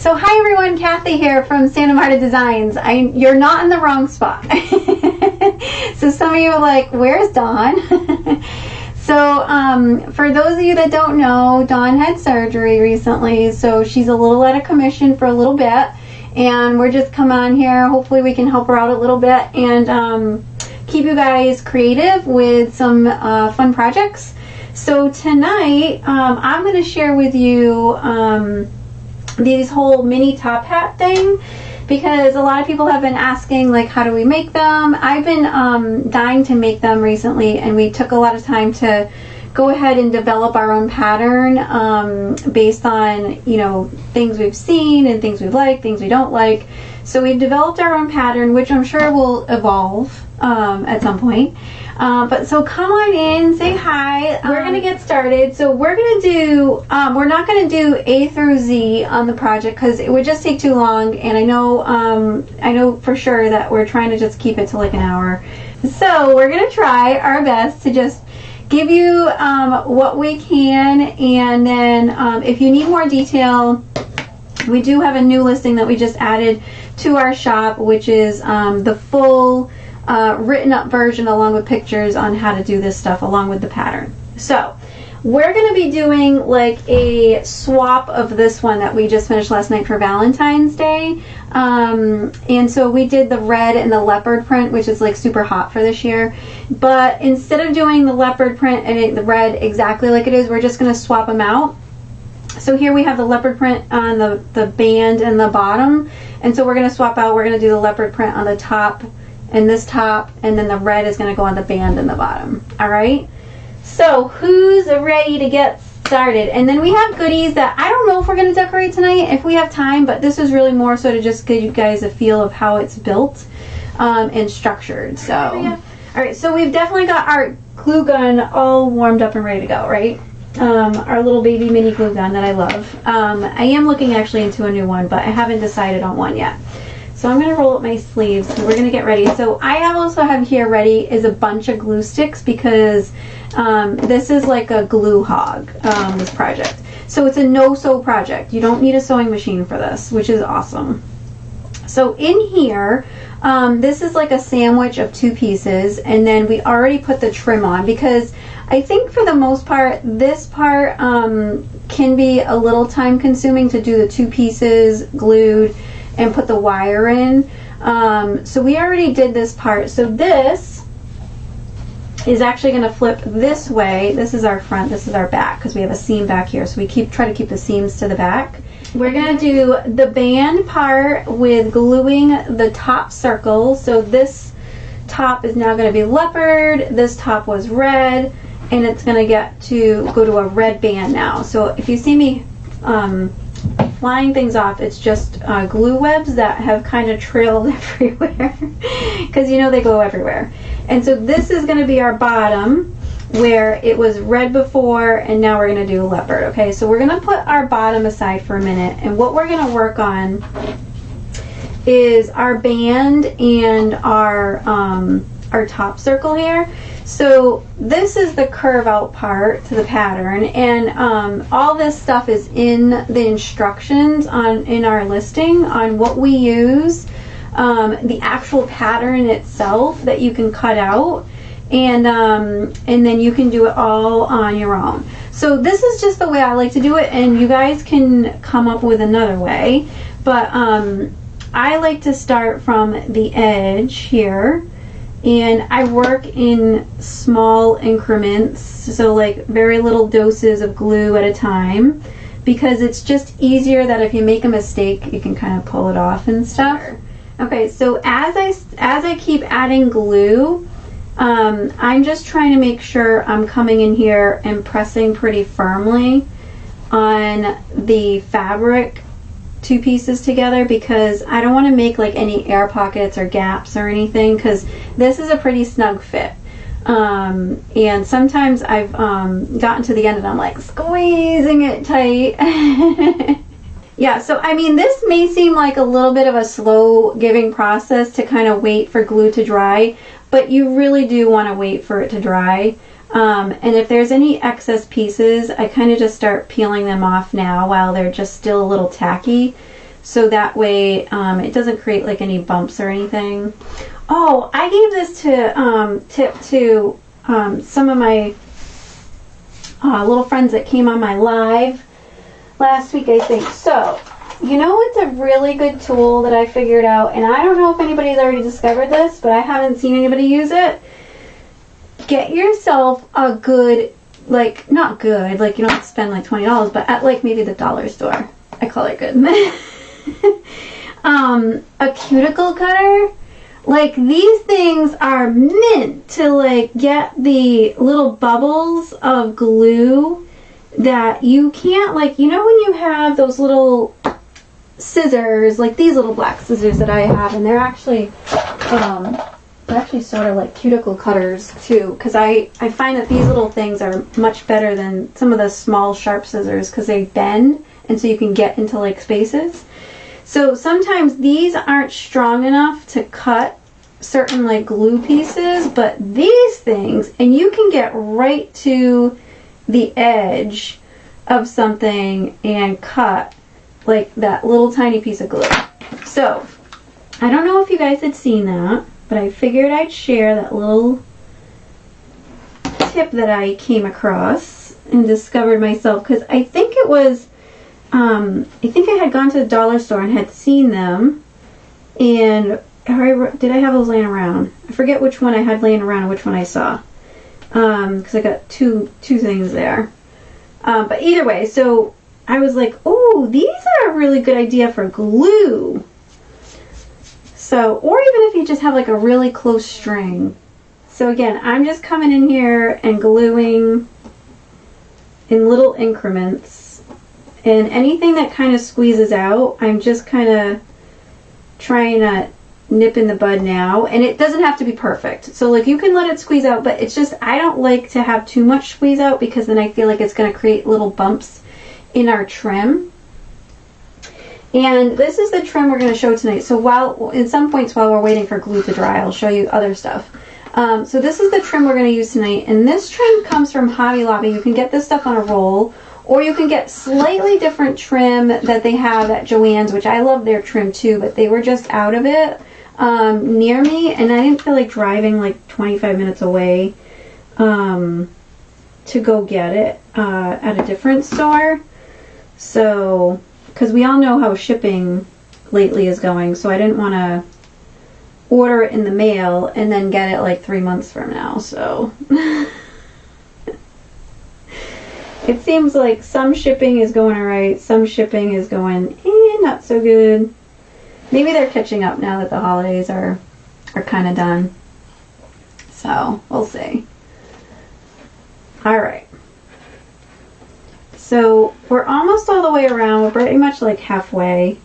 So hi everyone, Kathy here from Santa Marta Designs. You're not in the wrong spot. So some of you are like, where's Dawn? So for those of you that don't know, Dawn had surgery recently, so she's a little out of commission for a little bit, and we're just coming on here. Hopefully we can help her out a little bit and keep you guys creative with some fun projects. So tonight I'm going to share with you these whole mini top hat thing, because a lot of people have been asking, like, how do we make them? I've been dying to make them recently, and we took a lot of time to go ahead and develop our own pattern based on, you know, things we've seen and things we like, things we don't like. So we've developed our own pattern, which I'm sure will evolve at some point. But so come on in, say hi. We're gonna get started. So we're gonna do, we're not gonna do A through Z on the project because it would just take too long, and I know for sure that we're trying to just keep it to like an hour. So we're gonna try our best to just give you what we can, and then if you need more detail, we do have a new listing that we just added to our shop, which is the full written up version along with pictures on how to do this stuff along with the pattern. So we're going to be doing like a swap of this one that we just finished last night for Valentine's Day, and so we did the red and the leopard print, which is like super hot for this year. But instead of doing the leopard print and the red exactly like it is, we're just going to swap them out. So here we have the leopard print on the band and the bottom, and so we're going to swap out. We're going to do the leopard print on the top and this top, and then the red is going to go on the band and the bottom. All right, so who's ready to get started? And then we have goodies that I don't know if we're going to decorate tonight if we have time, but this is really more so to just give you guys a feel of how it's built and structured. So all right, so we've definitely got our glue gun all warmed up and ready to go, right? Our little baby mini glue gun that I love. I am looking actually into a new one, but I haven't decided on one yet. So I'm going to roll up my sleeves and we're going to get ready. So I also have here ready is a bunch of glue sticks, because this is like a glue hog, this project. So it's a no-sew project. You don't need a sewing machine for this, which is awesome. So in here, this is like a sandwich of two pieces, and then we already put the trim on, because I think for the most part, this part can be a little time consuming to do the two pieces glued and put the wire in. So we already did this part. So this is actually going to flip this way. This is our front, this is our back, because we have a seam back here. So we try to keep the seams to the back. We're going to do the band part with gluing the top circle. So this top is now going to be leopard, this top was red, and it's going to go to a red band now. So if you see me flying things off, it's just glue webs that have kind of trailed everywhere, because you know they go everywhere. And so this is going to be our bottom, where it was red before, and now we're going to do leopard. Okay, so we're going to put our bottom aside for a minute, and what we're going to work on is our band and our top circle here. So this is the curve out part to the pattern, and all this stuff is in the instructions in our listing on what we use, the actual pattern itself that you can cut out, and then you can do it all on your own. So this is just the way I like to do it, and you guys can come up with another way, but I like to start from the edge here. And I work in small increments, so like very little doses of glue at a time, because it's just easier that if you make a mistake, you can kind of pull it off and stuff. Okay, so as I keep adding glue, I'm just trying to make sure I'm coming in here and pressing pretty firmly on the fabric two pieces together, because I don't want to make like any air pockets or gaps or anything, because this is a pretty snug fit, and sometimes I've gotten to the end and I'm like squeezing it tight. Yeah, so I mean, this may seem like a little bit of a slow giving process to kind of wait for glue to dry, but you really do want to wait for it to dry. And if there's any excess pieces, I kind of just start peeling them off now while they're just still a little tacky, so that way it doesn't create like any bumps or anything. Oh, I gave this to tip to some of my little friends that came on my live last week, I think. So, you know what's a really good tool that I figured out, and I don't know if anybody's already discovered this, but I haven't seen anybody use it. Get yourself a good, like, not good, like you don't have to spend like $20, but at like maybe the dollar store. I call it good. A cuticle cutter. Like, these things are meant to like get the little bubbles of glue that you can't, like, you know when you have those little scissors, like these little black scissors that I have, and they're actually sort of like cuticle cutters too, because I find that these little things are much better than some of the small sharp scissors because they bend, and so you can get into like spaces. So sometimes these aren't strong enough to cut certain like glue pieces, but these things, and you can get right to the edge of something and cut like that little tiny piece of glue. So I don't know if you guys had seen that, but I figured I'd share that little tip that I came across and discovered myself, because I think it was I think I had gone to the dollar store and had seen them, and did I have those laying around? I forget which one I had laying around and which one I saw, because I got two things there. But either way, so I was like, oh, these are a really good idea for glue. So, or even if you just have like a really close string. So again, I'm just coming in here and gluing in little increments. And anything that kind of squeezes out, I'm just kind of trying to nip in the bud now. And it doesn't have to be perfect. So like you can let it squeeze out, but it's just, I don't like to have too much squeeze out because then I feel like it's going to create little bumps in our trim. And this is the trim we're going to show tonight. So in some points while we're waiting for glue to dry, I'll show you other stuff. So this is the trim we're going to use tonight. And this trim comes from Hobby Lobby. You can get this stuff on a roll, or you can get slightly different trim that they have at Joann's, which I love their trim too, but they were just out of it near me, and I didn't feel like driving like 25 minutes away to go get it at a different store. So, because we all know how shipping lately is going, so I didn't want to order it in the mail and then get it like 3 months from now, so... It seems like some shipping is going alright, some shipping is going not so good. Maybe they're catching up now that the holidays are kind of done. So, we'll see. Alright. So, we're almost all the way around. We're pretty much like halfway.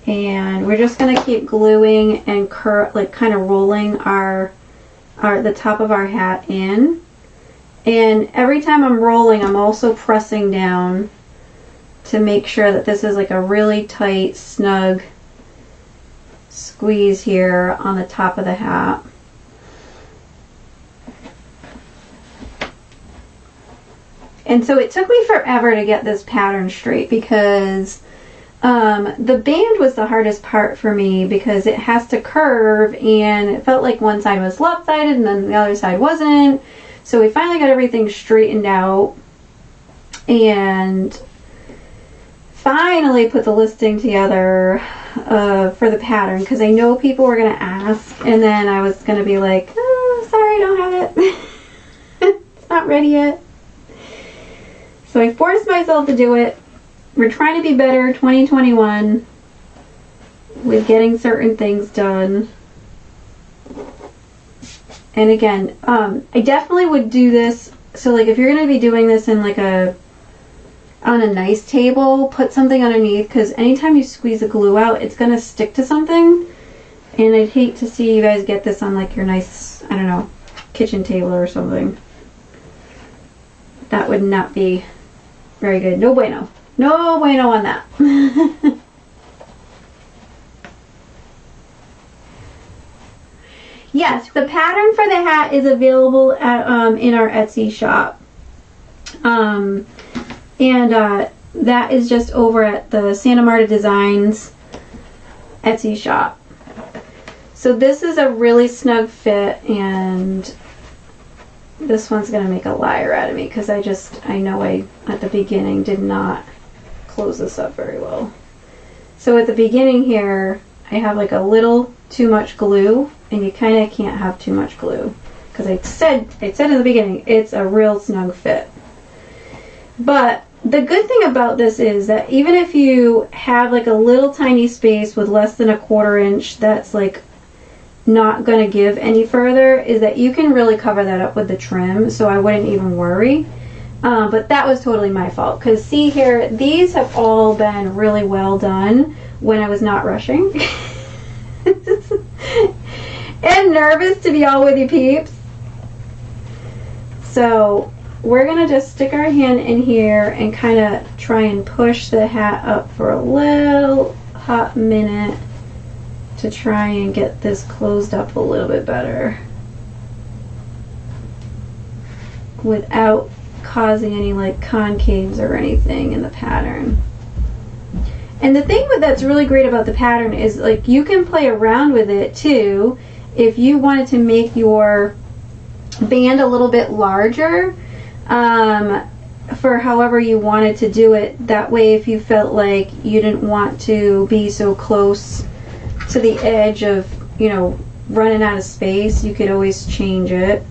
And we're just going to keep gluing and kind of rolling the top of our hat in. And every time I'm rolling, I'm also pressing down to make sure that this is like a really tight, snug squeeze here on the top of the hat. And so it took me forever to get this pattern straight because the band was the hardest part for me because it has to curve, and it felt like one side was lopsided and then the other side wasn't. So we finally got everything straightened out and finally put the listing together for the pattern, because I know people were going to ask, and then I was going to be like, oh, sorry, I don't have it. It's not ready yet. So I forced myself to do it. We're trying to be better 2021 with getting certain things done. And again, I definitely would do this. So like if you're going to be doing this in like on a nice table, put something underneath, because anytime you squeeze the glue out, it's going to stick to something. And I'd hate to see you guys get this on like your nice, I don't know, kitchen table or something. That would not be very good. No bueno. No bueno on that. Yes, the pattern for the hat is available at in our Etsy shop. that is just over at the Santa Marta Designs Etsy shop. So this is a really snug fit, and this one's gonna make a liar out of me because I know I at the beginning did not close this up very well. So at the beginning here I have like a little too much glue, and you kind of can't have too much glue because I said in the beginning it's a real snug fit. But the good thing about this is that even if you have like a little tiny space with less than a 1/4 inch that's like not going to give any further, is that you can really cover that up with the trim, so I wouldn't even worry. But that was totally my fault, because see here, these have all been really well done when I was not rushing. And nervous to be all with you peeps. So we're going to just stick our hand in here and kind of try and push the hat up for a little hot minute to try and get this closed up a little bit better without causing any like concaves or anything in the pattern. And the thing that's really great about the pattern is like you can play around with it too. If you wanted to make your band a little bit larger, for however you wanted to do it, that way if you felt like you didn't want to be so close to the edge of, you know, running out of space, you could always change it,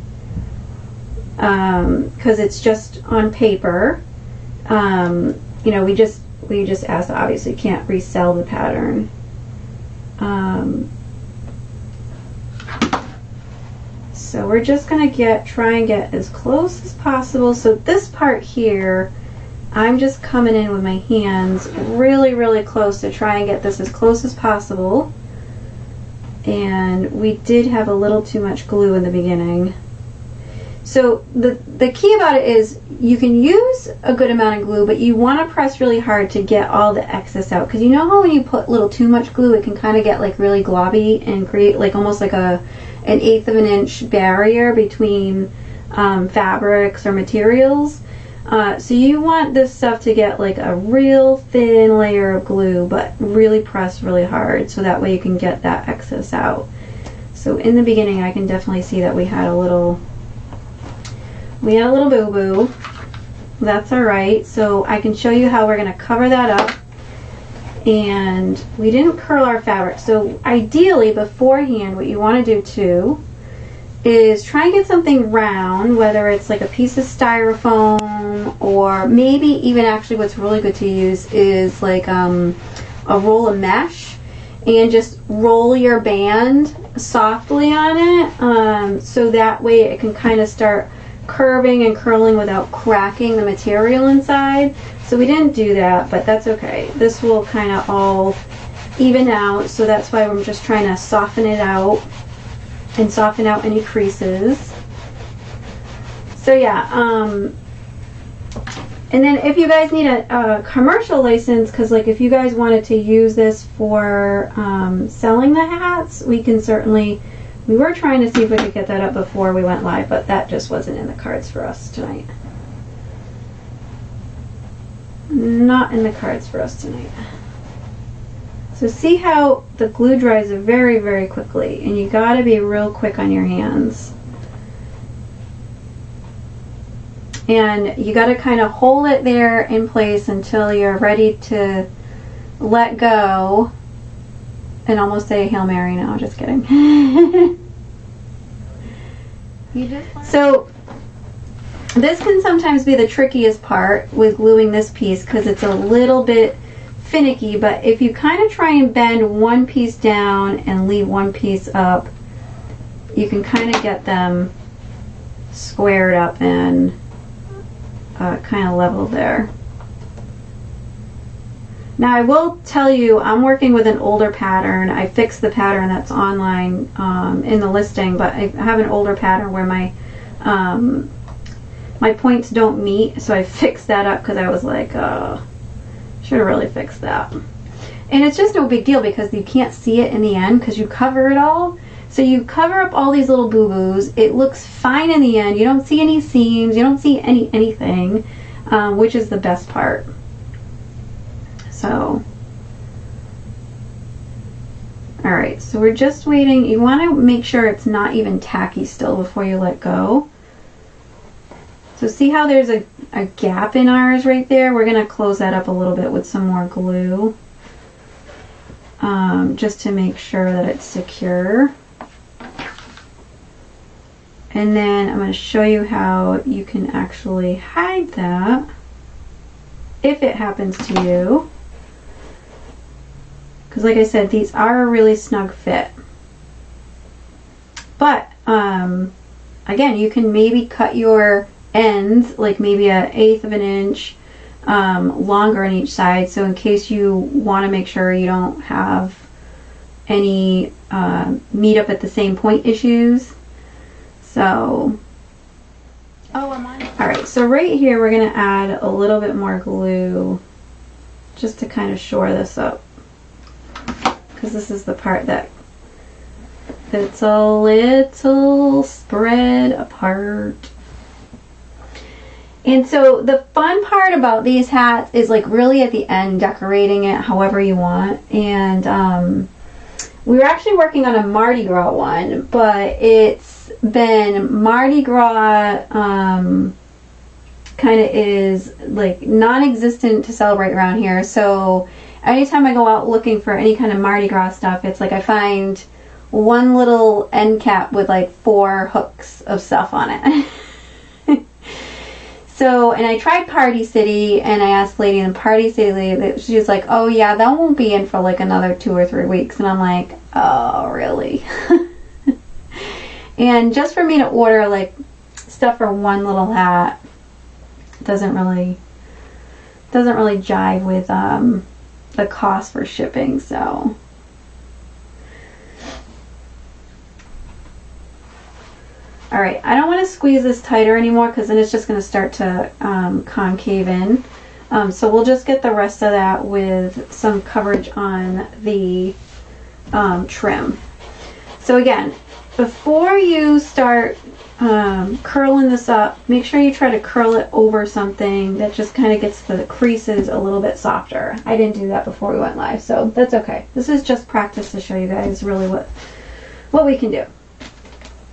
because it's just on paper. You know, we just asked, obviously can't resell the pattern. So we're just gonna try and get as close as possible. So this part here, I'm just coming in with my hands really close to try and get this as close as possible. And we did have a little too much glue in the beginning. So the key about it is you can use a good amount of glue, but you want to press really hard to get all the excess out, because you know how when you put a little too much glue, it can kind of get like really globby and create like almost like an 1/8 of an inch barrier between fabrics or materials. So you want this stuff to get like a real thin layer of glue, but really press really hard, so that way you can get that excess out. So in the beginning I can definitely see that we had a little boo-boo. That's alright. So I can show you how we're going to cover that up. And we didn't curl our fabric, so ideally beforehand what you want to do too is try and get something round, whether it's like a piece of styrofoam, or maybe even actually what's really good to use is like a roll of mesh, and just roll your band softly on it, so that way it can kind of start curving and curling without cracking the material inside. So we didn't do that, but that's okay. This will kind of all even out, so that's why I'm just trying to soften it out and soften out any creases. So yeah, and then if you guys need a commercial license, because like if you guys wanted to use this for selling the hats, we can certainly, we were trying to see if we could get that up before we went live, but that just wasn't in the cards for us tonight. Not in the cards for us tonight. So see how the glue dries very quickly, and you gotta be real quick on your hands. And you gotta kind of hold it there in place until you're ready to let go and almost say a Hail Mary. No, just kidding. So this can sometimes be the trickiest part with gluing this piece, because it's a little bit finicky, but if you kind of try and bend one piece down and leave one piece up, you can kind of get them squared up and kind of level there. Now I will tell you, I'm working with an older pattern. I fixed the pattern that's online in the listing, but I have an older pattern where my my points don't meet, so I fixed that up because I was like, should have really fixed that. And it's just no big deal because you can't see it in the end because you cover it all. So you cover up all these little boo-boos. It looks fine in the end. You don't see any seams. You don't see anything, which is the best part. So, alright, so we're just waiting. You want to make sure it's not even tacky still before you let go. So see how there's a gap in ours right there? We're going to close that up a little bit with some more glue. Just to make sure that it's secure. And then I'm going to show you how you can actually hide that if it happens to you. Because like I said, these are a really snug fit. But again, you can maybe cut your ends like maybe 1/8 of an inch longer on each side, so in case you want to make sure you don't have any meet up at the same point issues. So alright, so right here we're going to add a little bit more glue just to kind of shore this up, because this is the part that it's a little spread apart. And so the fun part about these hats is like really at the end, decorating it however you want. And we were actually working on a Mardi Gras one, but it's been Mardi Gras kind of is like non-existent to celebrate around here. So anytime I go out looking for any kind of Mardi Gras stuff, it's like I find one little end cap with like 4 hooks of stuff on it. So, and I tried Party City, and I asked lady in Party City, she was like, oh yeah, that won't be in for like another 2 or 3 weeks. And I'm like, oh really? And just for me to order like stuff for one little hat doesn't really jive with the cost for shipping. So alright, I don't want to squeeze this tighter anymore because then it's just going to start to concave in. So we'll just get the rest of that with some coverage on the trim. So again, before you start curling this up, make sure you try to curl it over something that just kind of gets the creases a little bit softer. I didn't do that before we went live, so that's okay. This is just practice to show you guys really what we can do.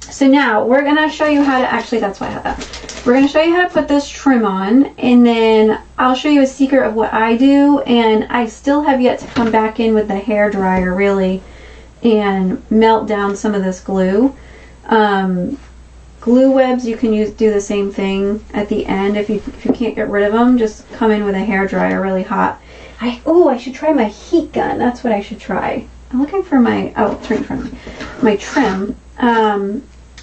So now we're going to show you how to, actually that's why I have that. We're going to show you how to put this trim on, and then I'll show you a secret of what I do, and I still have yet to come back in with the hair dryer really and melt down some of this glue. Glue webs, you can do the same thing at the end. If you can't get rid of them, just come in with a hair dryer really hot. I should try my heat gun. That's what I should try. I'm looking for my, oh, it's right in front of me, my trim.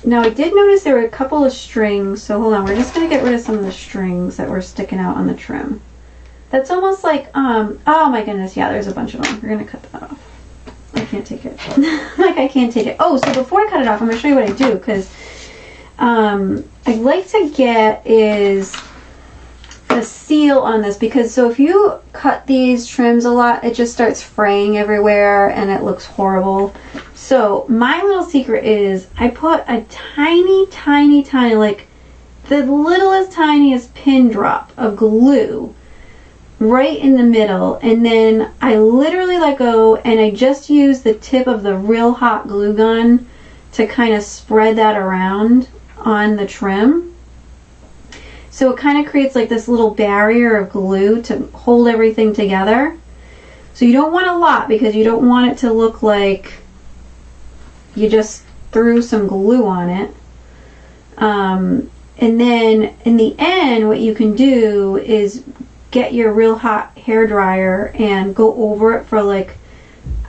Now I did notice there were a couple of strings, so hold on, we're just going to get rid of some of the strings that were sticking out on the trim. That's almost like, oh my goodness, yeah, there's a bunch of them. We're going to cut that off. I can't take it. Like I can't take it. Oh, so before I cut it off, I'm going to show you what I do, because I like to get is a seal on this, because so if you cut these trims a lot, it just starts fraying everywhere and it looks horrible. So my little secret is I put a tiny, like the littlest, tiniest pin drop of glue right in the middle, and then I literally let go and I just use the tip of the real hot glue gun to kind of spread that around on the trim. So it kind of creates like this little barrier of glue to hold everything together. So you don't want a lot, because you don't want it to look like you just threw some glue on it. And then in the end, what you can do is get your real hot hair dryer and go over it for like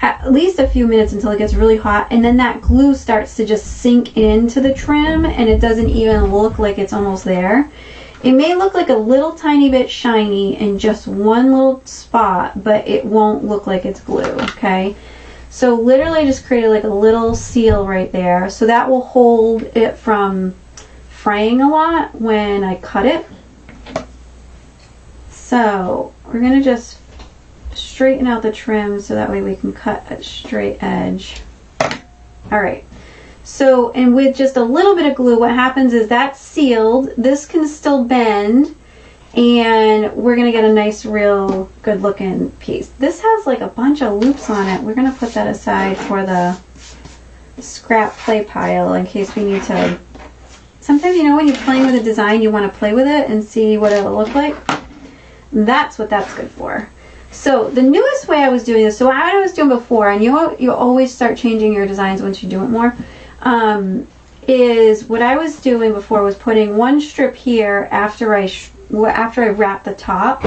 at least a few minutes until it gets really hot, and then that glue starts to just sink into the trim and it doesn't even look like it's almost there. It may look like a little tiny bit shiny in just one little spot, but it won't look like it's glue, okay? So literally just created like a little seal right there, so that will hold it from fraying a lot when I cut it. So we're going to just straighten out the trim so that way we can cut a straight edge. Alright, so and with just a little bit of glue, what happens is that's sealed. This can still bend, And we're gonna get a nice, real good looking piece. This has like a bunch of loops on it. We're gonna put that aside for the scrap play pile in case we need to. Sometimes, you know, when you're playing with a design, you want to play with it and see what it'll look like. That's what that's good for. So the newest way I was doing this, so what I was doing before, and you always start changing your designs once you do it more, is what I was doing before was putting one strip here after I wrapped the top.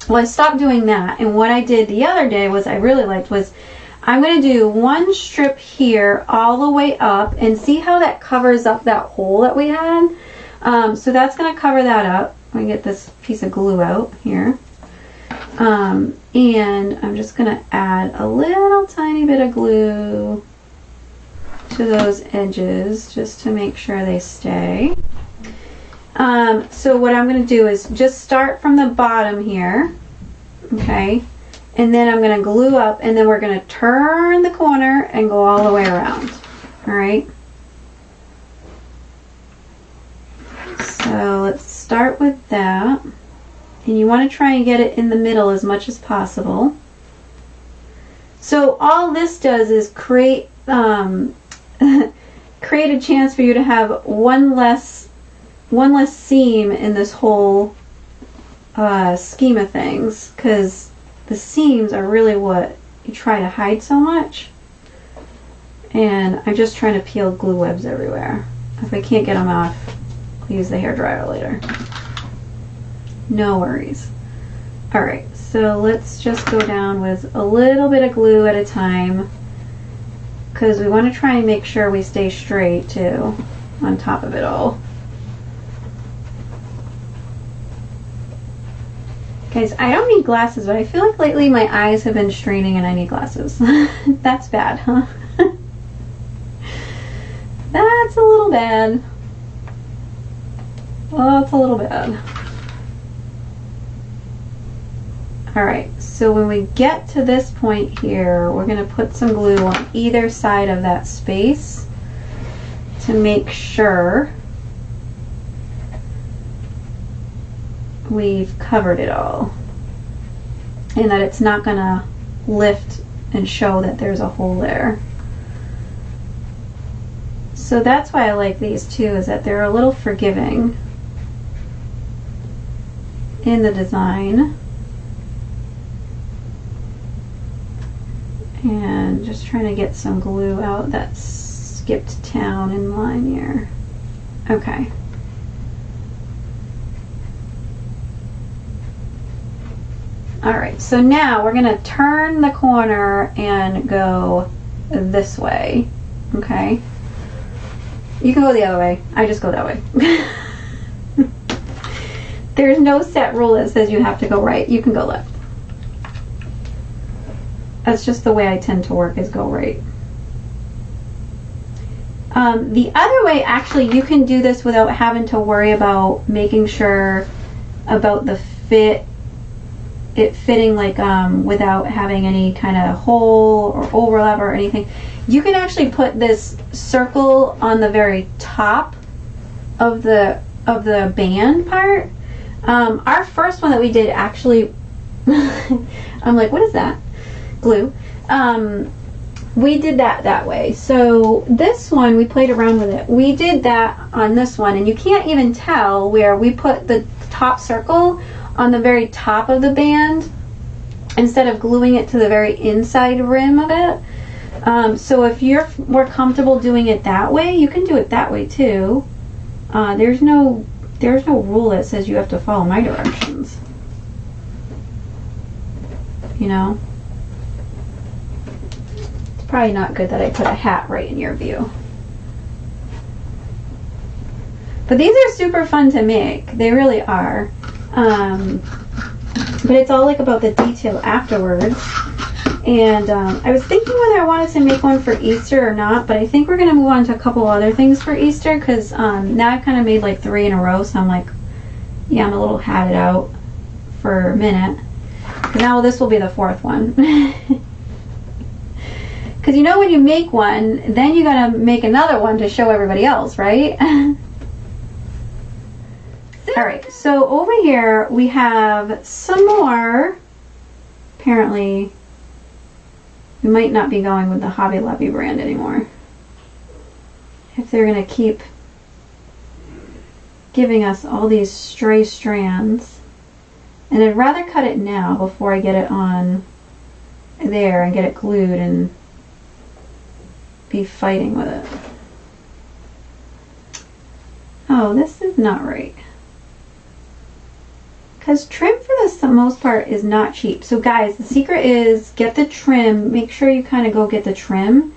Well, I stopped doing that, and what I did the other day was I really liked was I'm going to do one strip here all the way up and see how that covers up that hole that we had. So that's going to cover that up. I'm going to get this piece of glue out here. And I'm just going to add a little tiny bit of glue to those edges just to make sure they stay. So what I'm going to do is just start from the bottom here. Okay. And then I'm going to glue up, and then we're going to turn the corner and go all the way around. All right. So let's start with that. And you want to try and get it in the middle as much as possible. So all this does is create create a chance for you to have one less seam in this whole scheme of things, because the seams are really what you try to hide so much. And I'm just trying to peel glue webs everywhere. If I can't get them off, I'll use the hairdryer later. No worries. Alright, so let's just go down with a little bit of glue at a time, because we want to try and make sure we stay straight too on top of it all. Guys, I don't need glasses, but I feel like lately my eyes have been straining and I need glasses. That's bad, huh? That's a little bad. Oh, it's a little bad. Alright, so when we get to this point here, we're going to put some glue on either side of that space to make sure we've covered it all and that it's not going to lift and show that there's a hole there. So that's why I like these too, is that they're a little forgiving in the design. And just trying to get some glue out that skipped town in line here. Okay. Alright, so now we're going to turn the corner and go this way. Okay? You can go the other way. I just go that way. There's no set rule that says you have to go right. You can go left. That's just the way I tend to work, is go right. The other way, actually, you can do this without having to worry about making sure about the fit, it fitting like without having any kind of hole or overlap or anything. You can actually put this circle on the very top of the band part. Our first one that we did actually, I'm like, what is that? Glue. We did that way. So this one, we played around with it. We did that on this one, and you can't even tell where we put the top circle on the very top of the band instead of gluing it to the very inside rim of it. So if you're more comfortable doing it that way, you can do it that way too. There's no rule that says you have to follow my directions. You know? It's probably not good that I put a hat right in your view. But these are super fun to make. They really are. But it's all like about the detail afterwards. And I was thinking whether I wanted to make one for Easter or not, but I think we're going to move on to a couple other things for Easter, because now I've kind of made like 3 in a row, so I'm like, yeah, I'm a little hatted out for a minute. Now this will be the 4th one. Because you know when you make one, then you got to make another one to show everybody else, right? So Alright, so over here we have some more. Apparently, we might not be going with the Hobby Lobby brand anymore. If they're going to keep giving us all these stray strands. And I'd rather cut it now before I get it on there and get it glued and be fighting with it. Oh, this is not right. Because trim for the most part is not cheap. So guys, the secret is get the trim. Make sure you kind of go get the trim.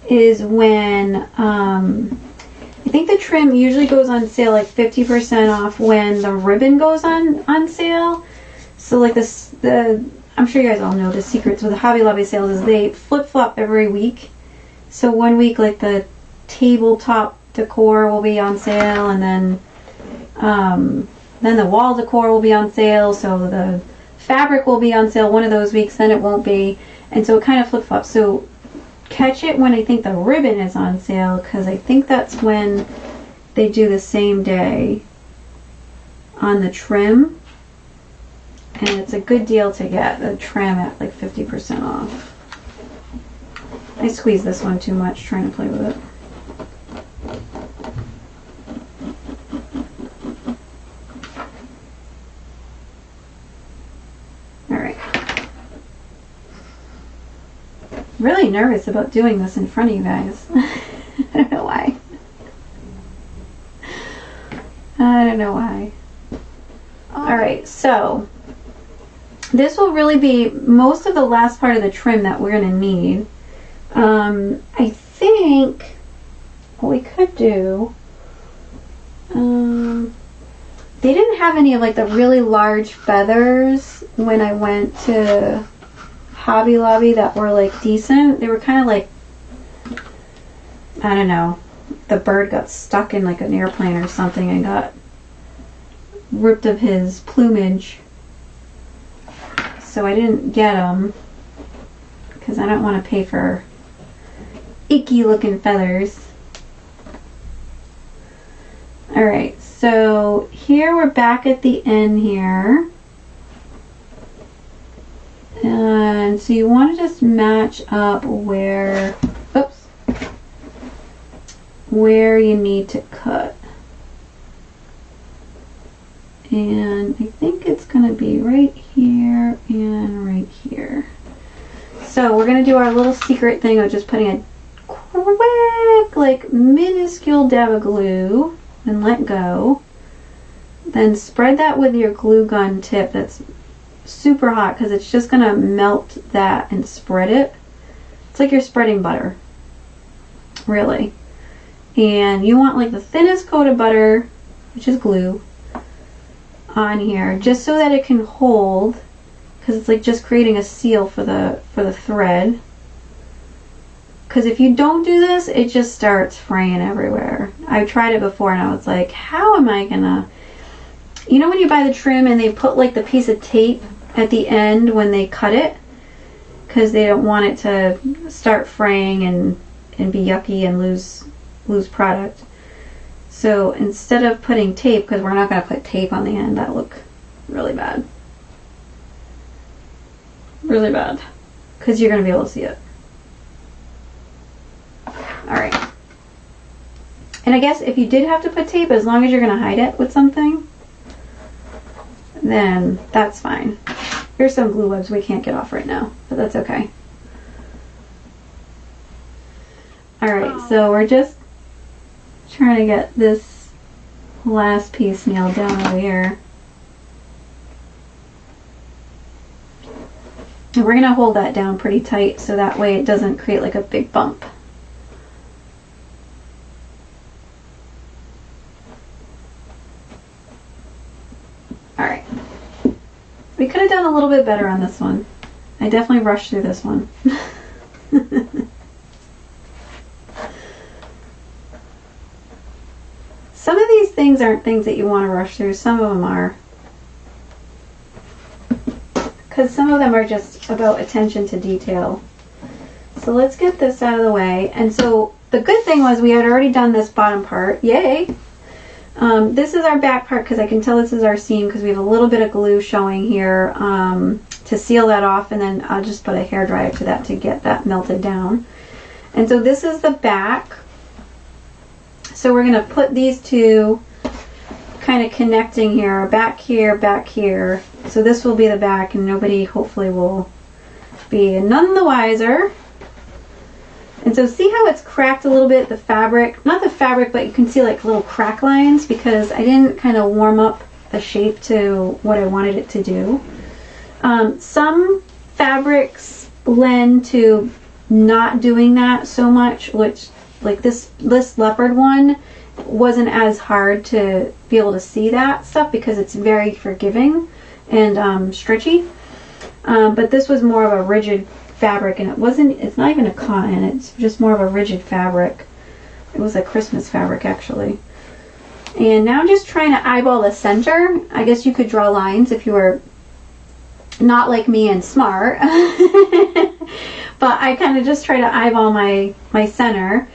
Is when, I think the trim usually goes on sale like 50% off when the ribbon goes on sale. So like this, I'm sure you guys all know the secrets with the Hobby Lobby sales is they flip-flop every week. So one week like the tabletop decor will be on sale, and then the wall decor will be on sale, so the fabric will be on sale one of those weeks, then it won't be, and so it kind of flip-flops. So catch it when I think the ribbon is on sale, because I think that's when they do the same day on the trim, and it's a good deal to get the trim at like 50% off. I squeezed this one too much trying to play with it. Really nervous about doing this in front of you guys. I don't know why. I don't know why. Alright, so this will really be most of the last part of the trim that we're going to need. I think what we could do, they didn't have any of like the really large feathers when I went to Hobby Lobby that were like decent. They were kind of like, I don't know, the bird got stuck in like an airplane or something and got ripped of his plumage. So I didn't get them because I don't want to pay for icky looking feathers. Alright, so here we're back at the end here. And so you want to just match up where, oops, where you need to cut. And I think it's going to be right here and right here. So we're going to do our little secret thing of just putting a quick, like minuscule dab of glue and let go. Then spread that with your glue gun tip that's super hot because it's just going to melt that and spread it. It's like you're spreading butter, really. And you want like the thinnest coat of butter, which is glue, on here just so that it can hold, because it's like just creating a seal for the thread. Because if you don't do this, it just starts fraying everywhere. I've tried it before and I was like, how am I gonna, you know when you buy the trim and they put like the piece of tape at the end when they cut it because they don't want it to start fraying and be yucky and lose product. So instead of putting tape, because we're not going to put tape on the end, that look really bad. Really bad. Because you're going to be able to see it. Alright. And I guess if you did have to put tape, as long as you're going to hide it with something, then that's fine. Here's some glue webs we can't get off right now, but that's okay. Alright, so we're just trying to get this last piece nailed down over here. And we're going to hold that down pretty tight so that way it doesn't create like a big bump. Alright. We could have done a little bit better on this one. I definitely rushed through this one. Some of these things aren't things that you want to rush through. Some of them are. Because some of them are just about attention to detail. So let's get this out of the way. And so the good thing was we had already done this bottom part. Yay! This is our back part because I can tell this is our seam because we have a little bit of glue showing here to seal that off, and then I'll just put a hairdryer to that to get that melted down. And so this is the back. So we're going to put these two kind of connecting here, back here, back here. So this will be the back, and nobody hopefully will be none the wiser. And so see how it's cracked a little bit, the fabric, not the fabric, but you can see like little crack lines because I didn't kind of warm up the shape to what I wanted it to do. Some fabrics lend to not doing that so much, which like this leopard one wasn't as hard to be able to see that stuff because it's very forgiving and stretchy. But this was more of a rigid fabric, and it's not even a cotton, it's just more of a rigid fabric. It was a Christmas fabric actually. And now I'm just trying to eyeball the center. I guess you could draw lines if you were not like me and smart. But I kind of just try to eyeball my center.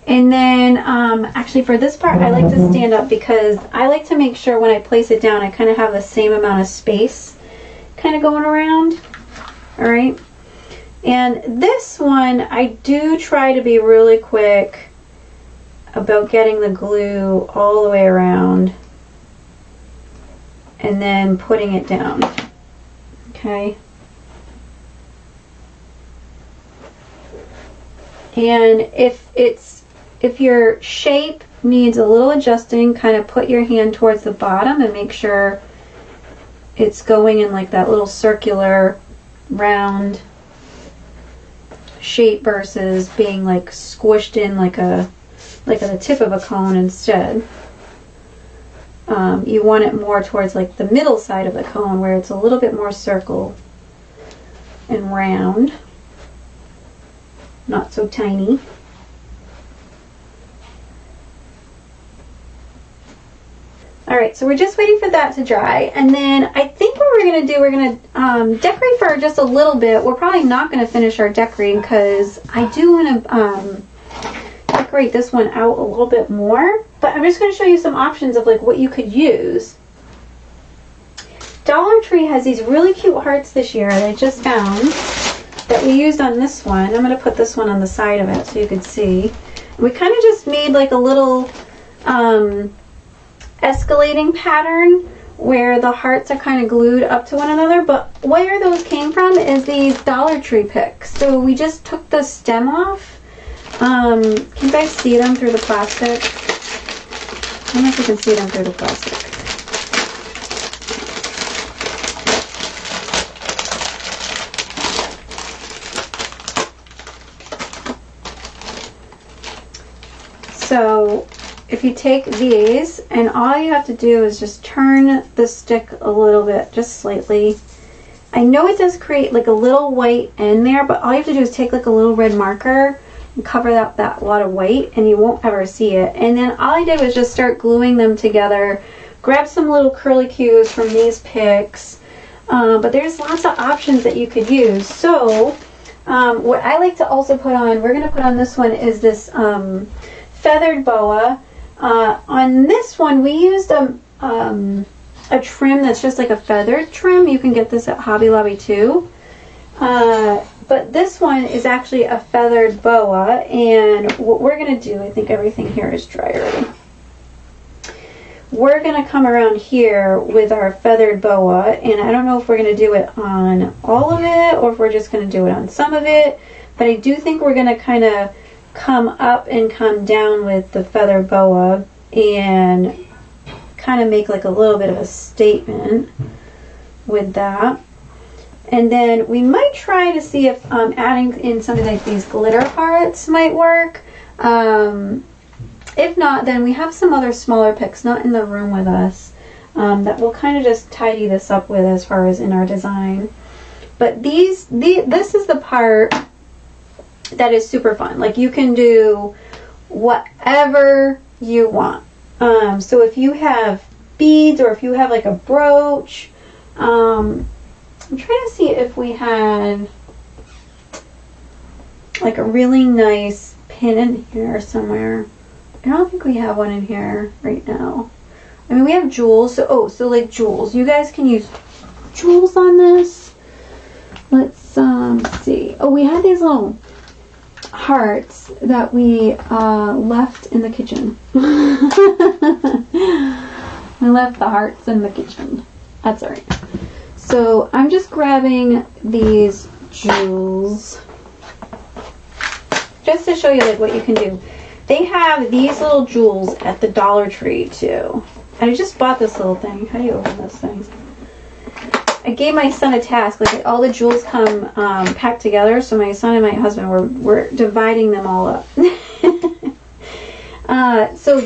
And then actually for this part I like to stand up because I like to make sure when I place it down I kind of have the same amount of space kind of going around. All right. And this one, I do try to be really quick about getting the glue all the way around and then putting it down. Okay. And if your shape needs a little adjusting, kind of put your hand towards the bottom and make sure it's going in like that little circular round shape versus being like squished in like the tip of a cone instead. You want it more towards like the middle side of the cone where it's a little bit more circle and round, not so tiny. Alright, so we're just waiting for that to dry, and then I think what we're going to do, we're going to decorate for just a little bit. We're probably not going to finish our decorating because I do want to decorate this one out a little bit more, but I'm just going to show you some options of like what you could use. Dollar Tree has these really cute hearts this year that I just found that we used on this one. I'm going to put this one on the side of it so you can see. We kind of just made like a little escalating pattern where the hearts are kind of glued up to one another, but where those came from is these Dollar Tree picks. So we just took the stem off. Can you guys see them through the plastic? I don't know if you can see them through the plastic. So if you take these, and all you have to do is just turn the stick a little bit, just slightly. I know it does create like a little white end there, but all you have to do is take like a little red marker and cover up that lot of white, and you won't ever see it. And then all I did was just start gluing them together. Grab some little curly cues from these picks, but there's lots of options that you could use. So what I like to also put on, we're going to put on this one, is this feathered boa. On this one, we used a trim that's just like a feathered trim. You can get this at Hobby Lobby too. But this one is actually a feathered boa, and what we're going to do, I think everything here is dry already. We're going to come around here with our feathered boa, and I don't know if we're going to do it on all of it or if we're just going to do it on some of it, but I do think we're going to kind of come up and come down with the feather boa and kind of make like a little bit of a statement with that. And then we might try to see if adding in some of like these glitter hearts might work. If not, then we have some other smaller picks not in the room with us that we'll kind of just tidy this up with as far as in our design. But this is the part that is super fun. Like you can do whatever you want. So if you have beads or if you have like a brooch, I'm trying to see if we had like a really nice pin in here somewhere. I don't think we have one in here right now. I mean, we have jewels. So, oh, so like jewels. You guys can use jewels on this. Let's see. Oh, we had these little hearts that we left in the kitchen. I left the hearts in the kitchen. That's alright. So I'm just grabbing these jewels just to show you like what you can do. They have these little jewels at the Dollar Tree too. And I just bought this little thing. How do you open this thing? I gave my son a task. Like all the jewels come packed together, so my son and my husband were dividing them all up. So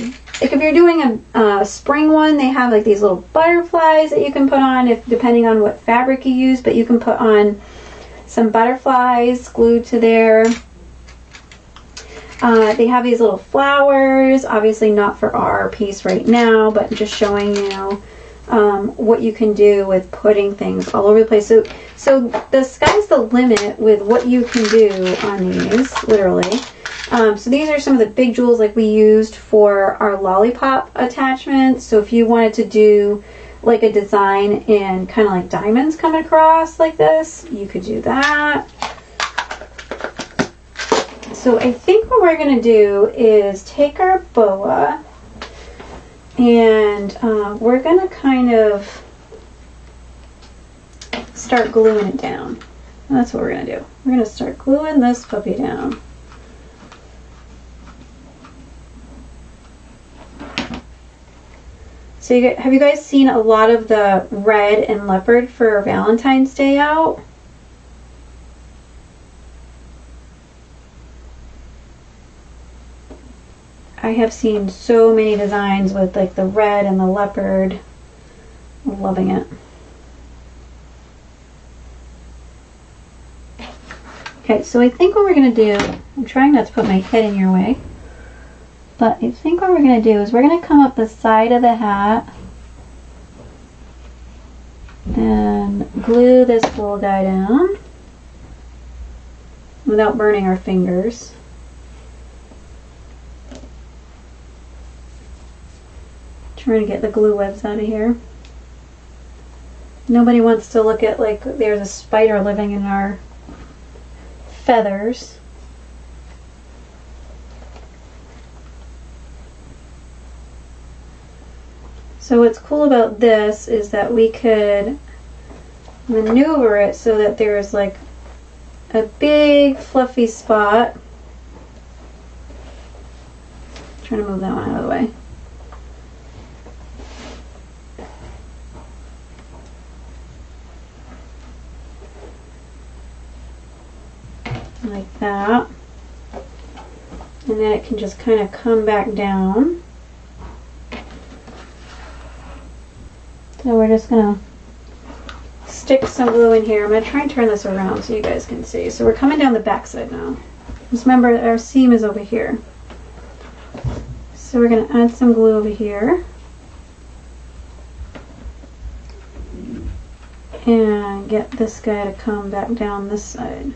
like if you're doing a spring one, they have like these little butterflies that you can put on, if depending on what fabric you use. But you can put on some butterflies glued to there. They have these little flowers, obviously not for our piece right now, but just showing you what you can do with putting things all over the place. So the sky's the limit with what you can do on these, literally. So these are some of the big jewels like we used for our lollipop attachment. So if you wanted to do like a design in kind of like diamonds coming across like this, you could do that. So I think what we're going to do is take our boa and we're going to kind of start gluing it down. That's what we're going to do. We're going to start gluing this puppy down. So have you guys seen a lot of the red and leopard for Valentine's Day out? I have seen so many designs with like the red and the leopard. I'm loving it. Okay, so I think what we're going to do, I'm trying not to put my head in your way, but I think what we're going to do is we're going to come up the side of the hat and glue this little guy down without burning our fingers. Trying to get the glue webs out of here. Nobody wants to look at like there's a spider living in our feathers. So what's cool about this is that we could maneuver it so that there's like a big fluffy spot. I'm trying to move that one out of the way. Like that, and then it can just kind of come back down. So we're just gonna stick some glue in here. I'm gonna try and turn this around so you guys can see. So we're coming down the back side now. Just remember our seam is over here. So we're gonna add some glue over here and get this guy to come back down this side.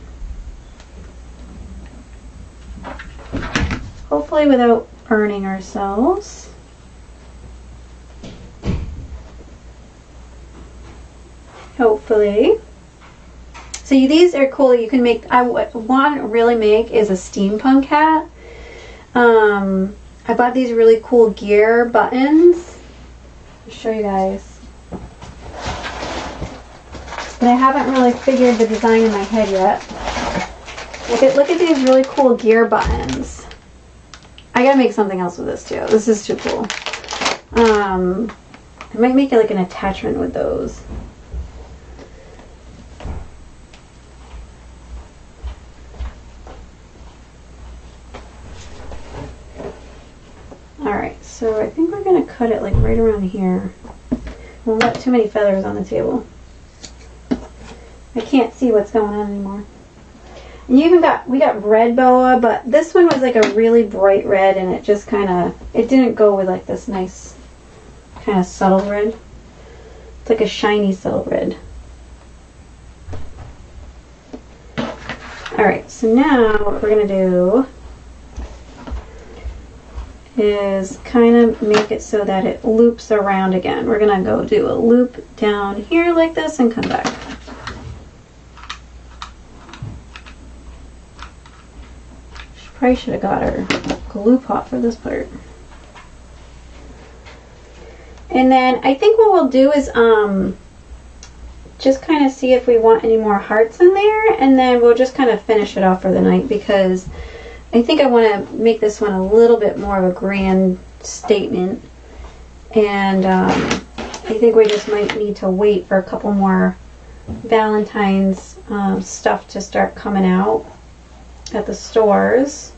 Hopefully without burning ourselves. Hopefully. So these are cool. You can make, I want to really make is a steampunk hat. I bought these really cool gear buttons. I'll show you guys. But I haven't really figured the design in my head yet. Look at these really cool gear buttons. I gotta make something else with this too. This is too cool. I might make it like an attachment with those. Alright, so I think we're gonna cut it like right around here. We'll not too many feathers on the table. I can't see what's going on anymore. And we got red boa, but this one was like a really bright red, and it just kind of, it didn't go with like this nice kind of subtle red. It's like a shiny subtle red. Alright, so now what we're going to do is kind of make it so that it loops around again. We're gonna go do a loop down here like this and come back. Probably should have got our glue pot for this part. And then I think what we'll do is just kind of see if we want any more hearts in there, and then we'll just kind of finish it off for the night, because I think I want to make this one a little bit more of a grand statement. And I think we just might need to wait for a couple more Valentine's stuff to start coming out at the stores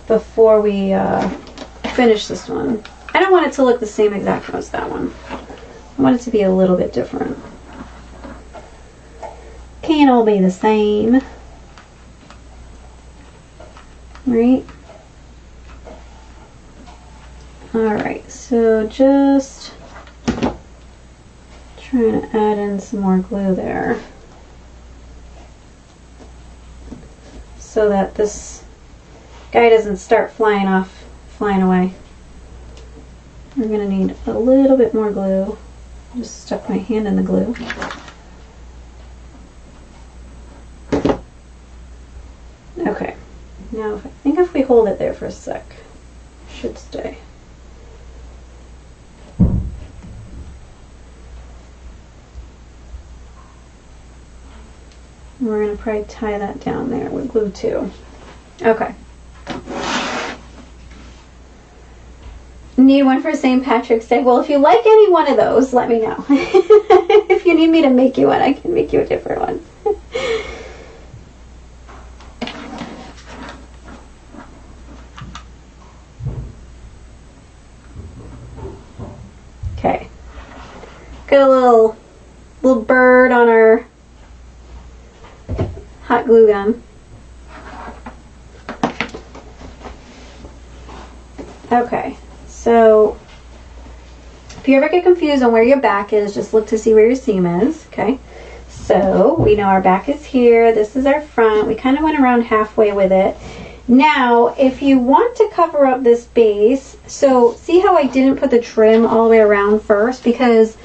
before we finish this one. I don't want it to look the same exact as that one. I want it to be a little bit different. Can't all be the same, right? Alright, so just trying to add in some more glue there so that this guy doesn't start flying away. We're going to need a little bit more glue. Just stuck my hand in the glue. Okay, now I think if we hold it there for a sec, it should stay. We're going to probably tie that down there with glue too. Okay. Need one for St. Patrick's Day. Well, if you like any one of those, let me know. If you need me to make you one, I can make you a different one. Okay. Got a little bird on our hot glue gun. Okay. So, if you ever get confused on where your back is, just look to see where your seam is, okay? So, we know our back is here, this is our front, we kind of went around halfway with it. Now, if you want to cover up this base, so see how I didn't put the trim all the way around first, because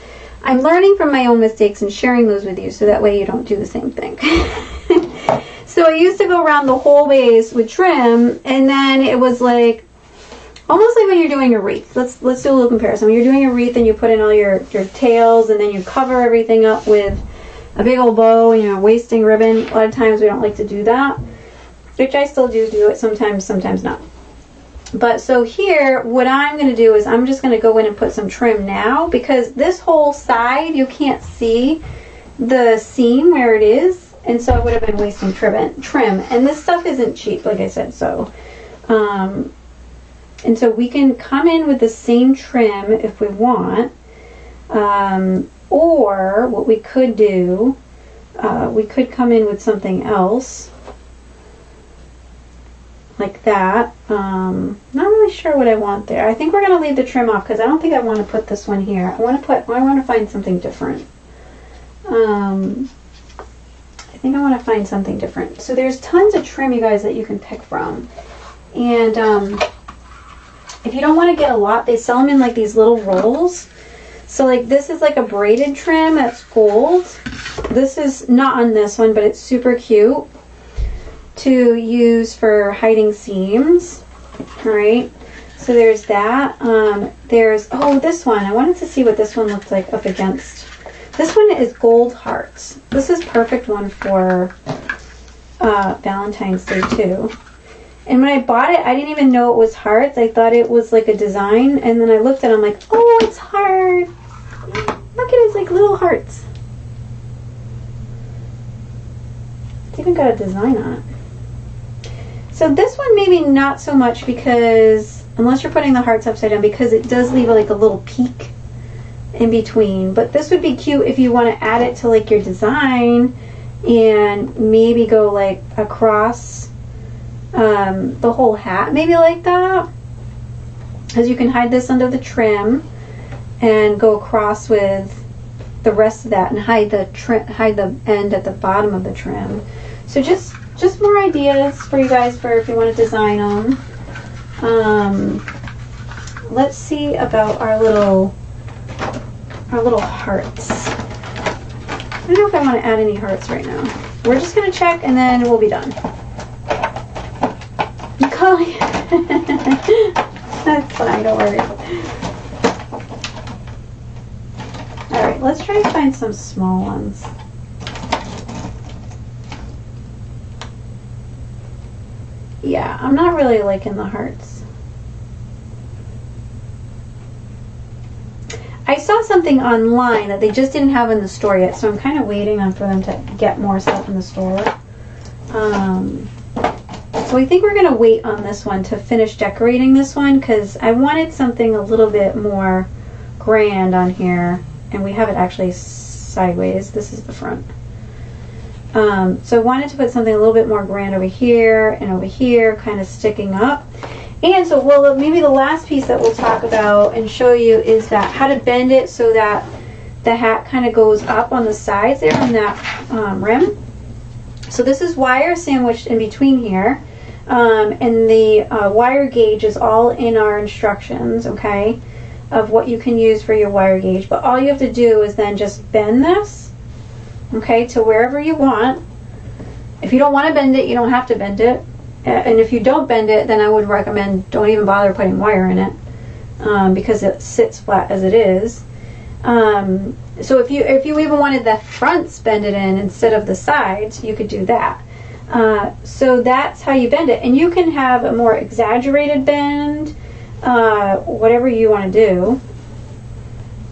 I'm learning from my own mistakes and sharing those with you, so that way you don't do the same thing. So, I used to go around the whole base with trim, and then it was like, almost like when you're doing a wreath. Let's do a little comparison. When you're doing a wreath and you put in all your tails and then you cover everything up with a big old bow and you're wasting ribbon. A lot of times we don't like to do that, which I still do it sometimes, sometimes not. But so here, what I'm going to do is I'm just going to go in and put some trim now, because this whole side, you can't see the seam where it is. And so I would have been wasting trim. And this stuff isn't cheap, like I said, so... and so we can come in with the same trim if we want, or what we could do, we could come in with something else like that. Not really sure what I want there. I think we're going to leave the trim off, because I don't think I want to put this one here. I want to find something different. I think I want to find something different. So there's tons of trim, you guys, that you can pick from. And if you don't want to get a lot, they sell them in like these little rolls. So like this is like a braided trim that's gold. This is not on this one, but it's super cute to use for hiding seams. All right. So there's that. There's, oh, this one. I wanted to see what this one looked like up against. This one is gold hearts. This is perfect one for Valentine's Day too. And when I bought it, I didn't even know it was hearts. I thought it was like a design. And then I looked at it, I'm like, oh, it's heart. Look at it, it's like little hearts. It's even got a design on it. So this one maybe not so much, because, unless you're putting the hearts upside down, because it does leave like a little peak in between. But this would be cute if you want to add it to like your design and maybe go like across the whole hat, maybe like that, because you can hide this under the trim and go across with the rest of that and hide the end at the bottom of the trim. So just more ideas for you guys for if you want to design them. Let's see about our little hearts. I don't know if I want to add any hearts right now. We're just going to check and then we'll be done. Nicole. That's fine, don't worry. Alright, let's try and find some small ones. Yeah, I'm not really liking the hearts. I saw something online that they just didn't have in the store yet, so I'm kind of waiting on for them to get more stuff in the store. So I think we're going to wait on this one to finish decorating this one because I wanted something a little bit more grand on here. And we have it actually sideways. This is the front. So I wanted to put something a little bit more grand over here and over here, kind of sticking up. And so, well, maybe the last piece that we'll talk about and show you is that how to bend it so that the hat kind of goes up on the sides there on that rim. So this is wire sandwiched in between here. And the wire gauge is all in our instructions, okay, of what you can use for your wire gauge. But all you have to do is then just bend this, okay, to wherever you want. If you don't want to bend it, you don't have to bend it. And if you don't bend it, then I would recommend don't even bother putting wire in it because it sits flat as it is. So if you even wanted the fronts bended in instead of the sides, you could do that. So that's how you bend it, and you can have a more exaggerated bend, whatever you want to do,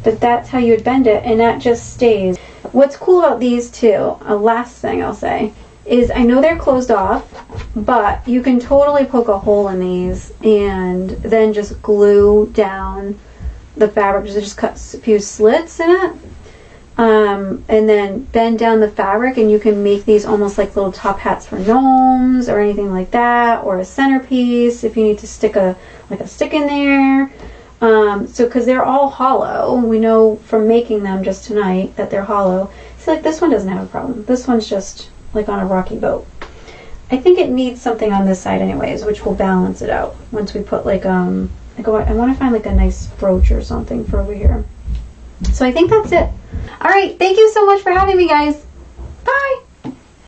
but that's how you would bend it, and that just stays. What's cool about these two, a last thing I'll say, is I know they're closed off, but you can totally poke a hole in these and then just glue down the fabric. Just cut a few slits in it. And then bend down the fabric, and you can make these almost like little top hats for gnomes or anything like that, or a centerpiece if you need to stick a stick in there. So because they're all hollow, we know from making them just tonight that they're hollow. So like this one doesn't have a problem. This one's just like on a rocky boat. I think it needs something on this side anyways, which will balance it out once we put like I want to find like a nice brooch or something for over here. So I think that's it. All right, thank you so much for having me, guys.